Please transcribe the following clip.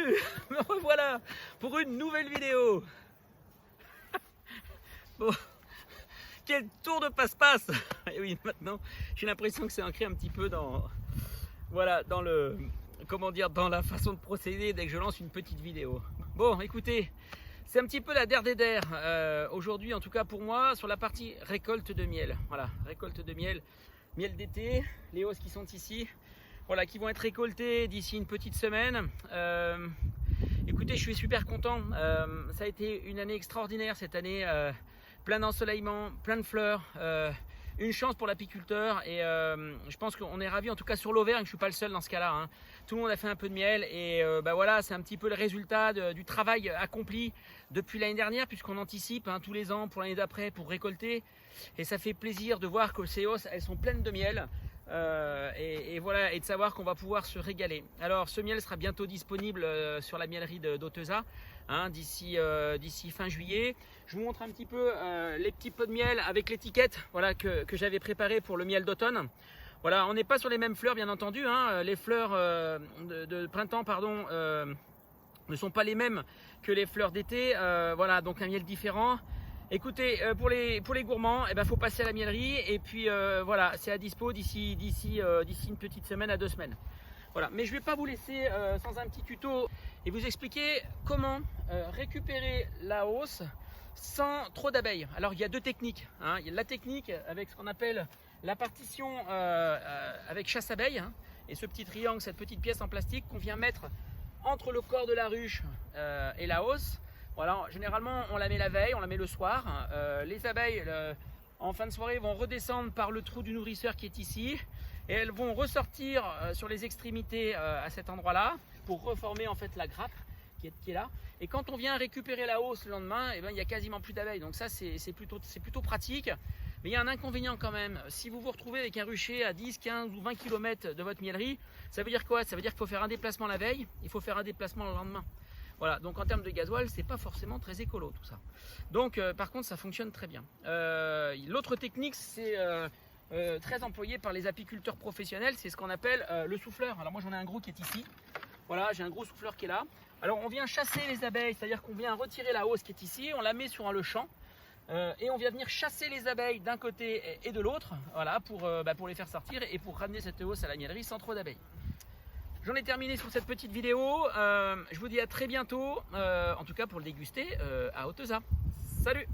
Salut. Me revoilà pour une nouvelle vidéo. Bon, quel tour de passe-passe. Et oui, maintenant, j'ai l'impression que c'est ancré un petit peu dans, voilà, dans le, comment dire, dans la façon de procéder dès que je lance une petite vidéo. Bon, écoutez, c'est un petit peu la der des der aujourd'hui, en tout cas pour moi, sur la partie récolte de miel. Voilà, récolte de miel, miel d'été, les hausses qui sont ici, voilà, qui vont être récoltées d'ici une petite semaine. Écoutez, je suis super content. Ça a été une année extraordinaire cette année, plein d'ensoleillement, plein de fleurs. Une chance pour l'apiculteur et je pense qu'on est ravis, en tout cas sur l'Auvergne, je ne suis pas le seul dans ce cas-là, hein. Tout le monde a fait un peu de miel et voilà, c'est un petit peu le résultat du travail accompli depuis l'année dernière, puisqu'on anticipe tous les ans pour l'année d'après pour récolter, et ça fait plaisir de voir que ces hausses, elles sont pleines de miel. Et voilà, et de savoir qu'on va pouvoir se régaler. Alors ce miel sera bientôt disponible sur la miellerie d'Oteza, d'ici fin juillet. Je vous montre un petit peu les petits pots de miel avec l'étiquette, voilà, que j'avais préparé pour le miel d'automne. Voilà, on n'est pas sur les mêmes fleurs bien entendu, les fleurs de printemps pardon, ne sont pas les mêmes que les fleurs d'été, voilà, donc un miel différent. Écoutez, pour les gourmands, faut passer à la miellerie et puis voilà, c'est à dispo d'ici une petite semaine à 2 semaines. Voilà, mais je ne vais pas vous laisser sans un petit tuto et vous expliquer comment récupérer la hausse sans trop d'abeilles. Alors il y a 2 techniques, il y a la technique avec ce qu'on appelle la partition avec chasse-abeille, et ce petit triangle, cette petite pièce en plastique qu'on vient mettre entre le corps de la ruche et la hausse. Voilà, généralement on la met la veille, on la met le soir. Les abeilles en fin de soirée vont redescendre par le trou du nourrisseur qui est ici et elles vont ressortir sur les extrémités à cet endroit-là pour reformer en fait la grappe qui est là. Et quand on vient récupérer la hausse le lendemain, il n'y a quasiment plus d'abeilles. Donc ça c'est plutôt pratique. Mais il y a un inconvénient quand même. Si vous vous retrouvez avec un rucher à 10, 15 ou 20 km de votre miellerie, ça veut dire quoi? Ça veut dire qu'il faut faire un déplacement la veille, il faut faire un déplacement le lendemain. Voilà, donc en termes de gasoil, c'est pas forcément très écolo tout ça. Donc par contre, ça fonctionne très bien. L'autre technique, c'est très employé par les apiculteurs professionnels, c'est ce qu'on appelle le souffleur. Alors moi j'en ai un gros qui est ici. Voilà, j'ai un gros souffleur qui est là. Alors on vient chasser les abeilles, c'est-à-dire qu'on vient retirer la hausse qui est ici, on la met sur le champ et on vient venir chasser les abeilles d'un côté et de l'autre, voilà, pour les faire sortir et pour ramener cette hausse à la miellerie sans trop d'abeilles. J'en ai terminé sur cette petite vidéo. Je vous dis à très bientôt, en tout cas pour le déguster à Oteza. Salut!